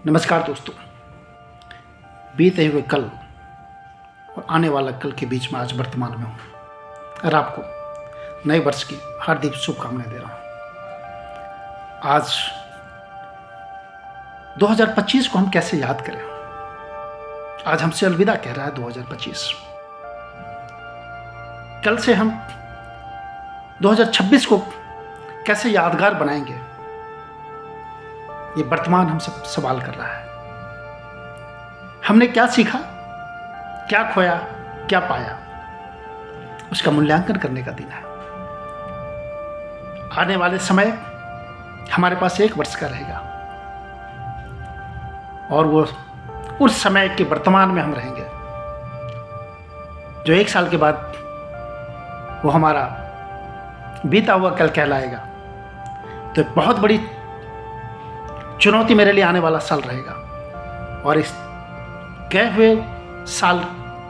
नमस्कार दोस्तों। बीते हुए कल और आने वाला कल के बीच में आज वर्तमान में हूँ और आपको नए वर्ष की हार्दिक शुभकामनाएं दे रहा हूँ। आज 2025 को हम कैसे याद करें? आज हमसे अलविदा कह रहा है 2025। कल से हम 2026 को कैसे यादगार बनाएंगे, ये वर्तमान हमसे सवाल कर रहा है। हमने क्या सीखा, क्या खोया, क्या पाया, उसका मूल्यांकन करने का दिन है। आने वाले समय हमारे पास 1 वर्ष का रहेगा और वो उस समय के वर्तमान में हम रहेंगे जो 1 साल के बाद वो हमारा बीता हुआ कल कहलाएगा। तो एक बहुत बड़ी चुनौती मेरे लिए आने वाला साल रहेगा और इस गए हुए साल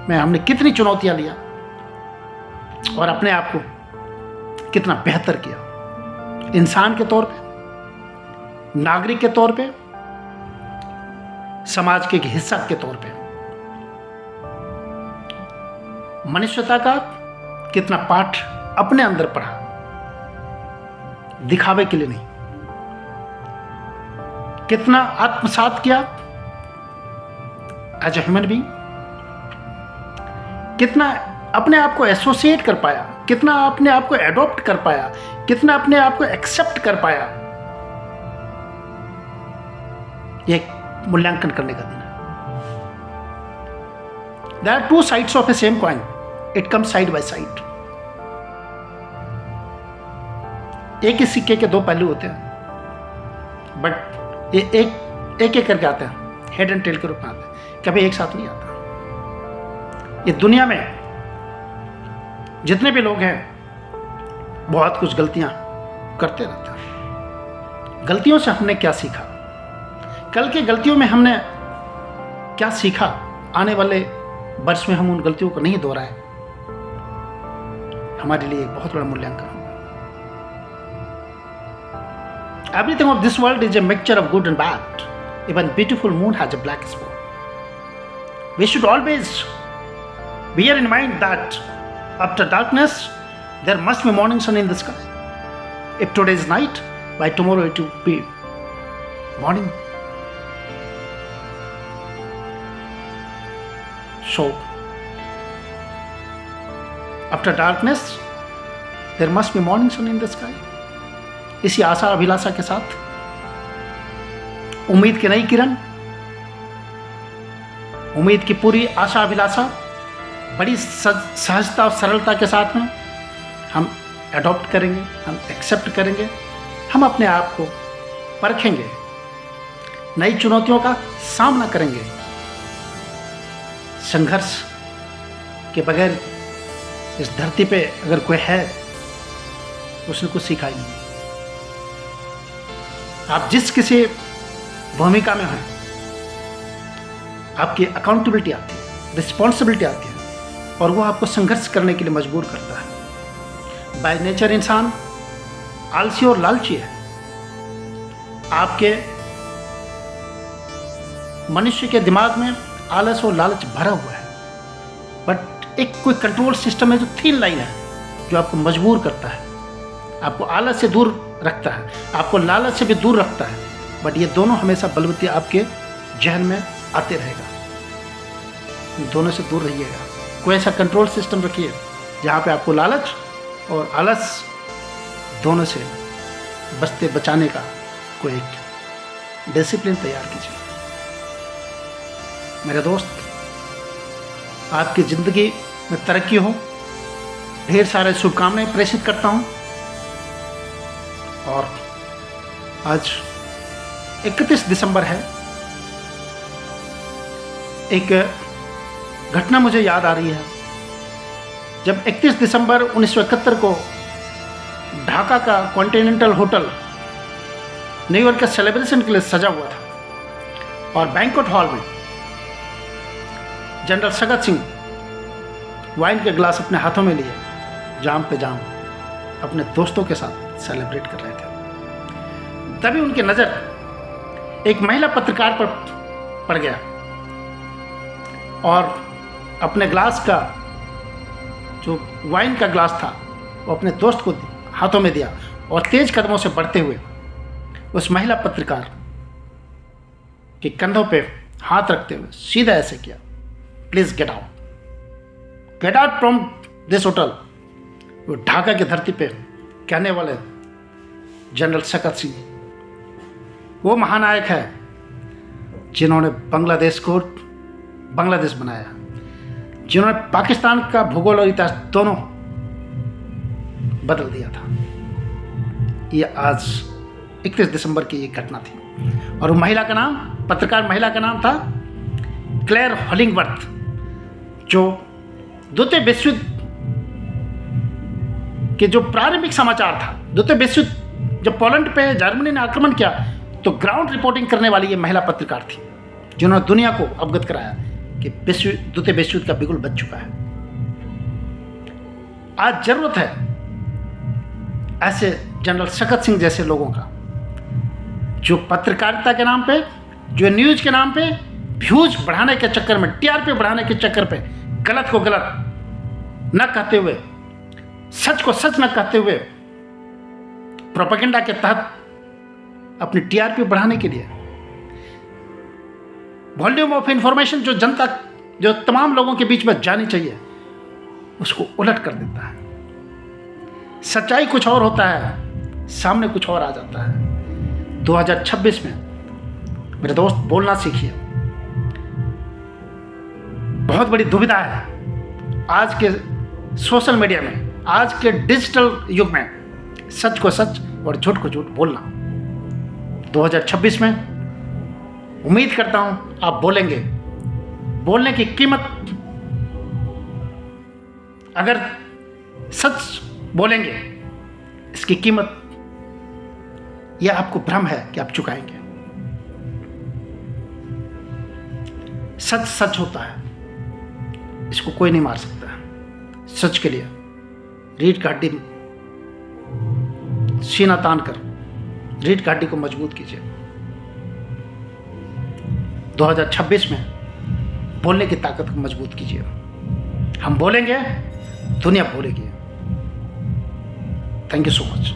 में हमने कितनी चुनौतियां लिया और अपने आप को कितना बेहतर किया, इंसान के तौर पे, नागरिक के तौर पे, समाज के एक हिस्सा के तौर पे। मनुष्यता का कितना पाठ अपने अंदर पढ़ा, दिखावे के लिए नहीं, कितना आत्मसात किया एज ए ह्यूमन बीइंग, कितना अपने आप को एसोसिएट कर पाया, कितना अपने आप को एडॉप्ट कर पाया, कितना अपने आप को एक्सेप्ट कर पाया, यह मूल्यांकन करने का दिन है। There are 2 sides of a same coin, it comes side by side. एक ही सिक्के के 2 पहलू होते हैं, बट ये एक करके आते हैं, हेड एंड टेल के रूप में आते हैं, कभी एक साथ नहीं आता। ये दुनिया में जितने भी लोग हैं बहुत कुछ गलतियां करते रहते हैं। गलतियों से हमने क्या सीखा, कल की गलतियों में हमने क्या सीखा, आने वाले वर्ष में हम उन गलतियों को नहीं दोहराएं, हमारे लिए एक बहुत बड़ा मूल्यांकन होगा। Everything of this world is a mixture of good and bad. Even beautiful moon has a black spot. We should always bear in mind that after darkness, there must be morning sun in the sky. If today is night, by tomorrow it will be morning. So, after darkness, there must be morning sun in the sky. इसी आशा अभिलाषा के साथ उम्मीद की नई किरण, उम्मीद की पूरी आशा अभिलाषा बड़ी सहजता और सरलता के साथ में हम एडॉप्ट करेंगे, हम एक्सेप्ट करेंगे, हम अपने आप को परखेंगे, नई चुनौतियों का सामना करेंगे। संघर्ष के बगैर इस धरती पे अगर कोई है, उसने कुछ सीखा ही नहीं। आप जिस किसी भूमिका में हैं, आपकी अकाउंटेबिलिटी आती है, रिस्पॉन्सिबिलिटी आती है और वो आपको संघर्ष करने के लिए मजबूर करता है। बाय नेचर इंसान आलसी और लालची है। आपके मनुष्य के दिमाग में आलस और लालच भरा हुआ है, बट एक कोई कंट्रोल सिस्टम है जो थीन लाइन है, जो आपको मजबूर करता है, आपको आलस से दूर रखता है, आपको लालच से भी दूर रखता है। बट ये दोनों हमेशा बलवती आपके जहन में आते रहेगा। इन दोनों से दूर रहिएगा। कोई ऐसा कंट्रोल सिस्टम रखिए जहाँ पे आपको लालच और आलस दोनों से बचते बचाने का कोई एक डिसिप्लिन तैयार कीजिए। मेरे दोस्त, आपकी ज़िंदगी में तरक्की हो, ढेर सारे शुभकामनाएं प्रेषित करता हूँ। और आज 31 दिसंबर है। एक घटना मुझे याद आ रही है। जब 31 दिसंबर 1971 को ढाका का कॉन्टिनेंटल होटल न्यू ईयर के सेलिब्रेशन के लिए सजा हुआ था और बैंक्वेट हॉल में जनरल सगत सिंह वाइन के ग्लास अपने हाथों में लिए जाम पे जाम अपने दोस्तों के साथ सेलिब्रेट कर रहे थे। तभी उनकी नज़र एक महिला पत्रकार पर पड़ गया और अपने ग्लास का जो वाइन का ग्लास था वो अपने दोस्त को हाथों में दिया और तेज कदमों से बढ़ते हुए उस महिला पत्रकार के कंधों पे हाथ रखते हुए सीधा ऐसे किया, please get out from this hotel. वो ढाका की धरती पे कहने वाले जनरल शकत सिंह वो महानायक है जिन्होंने बांग्लादेश को बांग्लादेश बनाया, जिन्होंने पाकिस्तान का भूगोल और इतिहास दोनों बदल दिया था। ये आज 31 दिसंबर की ये घटना थी और वो महिला का नाम, पत्रकार महिला का नाम था क्लेयर हॉलिंगवर्थ, जो द्वितीय विश्व युद्ध के जो प्रारंभिक समाचार था, द्वितीय विश्व युद्ध जब पोलैंड पे जर्मनी ने आक्रमण किया तो ग्राउंड रिपोर्टिंग करने वाली ये महिला पत्रकार थी, जिन्होंने दुनिया को अवगत कराया कि द्वितीय विश्व युद्ध का बिगुल बच चुका है। आज जरूरत है ऐसे जनरल शकत सिंह जैसे लोगों का, जो पत्रकारिता के नाम पे, जो न्यूज के नाम पे, व्यूज बढ़ाने के चक्कर में, टीआरपी बढ़ाने के चक्कर पे गलत को गलत न कहते हुए, सच को सच न कहते हुए, प्रोपेगेंडा के तहत अपनी टीआरपी बढ़ाने के लिए वॉल्यूम ऑफ इंफॉर्मेशन जो जनता, जो तमाम लोगों के बीच में जानी चाहिए, उसको उलट कर देता है। सच्चाई कुछ और होता है, सामने कुछ और आ जाता है। 2026 में मेरे दोस्त बोलना सीखिए। बहुत बड़ी दुविधा है आज के सोशल मीडिया में, आज के डिजिटल युग में, सच को सच और झूठ को झूठ बोलना। 2026 में उम्मीद करता हूं आप बोलेंगे। बोलने की कीमत, अगर सच बोलेंगे, इसकी कीमत यह आपको भ्रम है कि आप चुकाएंगे। सच सच होता है, इसको कोई नहीं मार सकता। सच के लिए रीढ़ की हड्डी, सीना तान कर रीढ़ की हड्डी को मजबूत कीजिए। 2026 में बोलने की ताकत को मजबूत कीजिए। हम बोलेंगे, दुनिया बोलेगी। Thank you so much.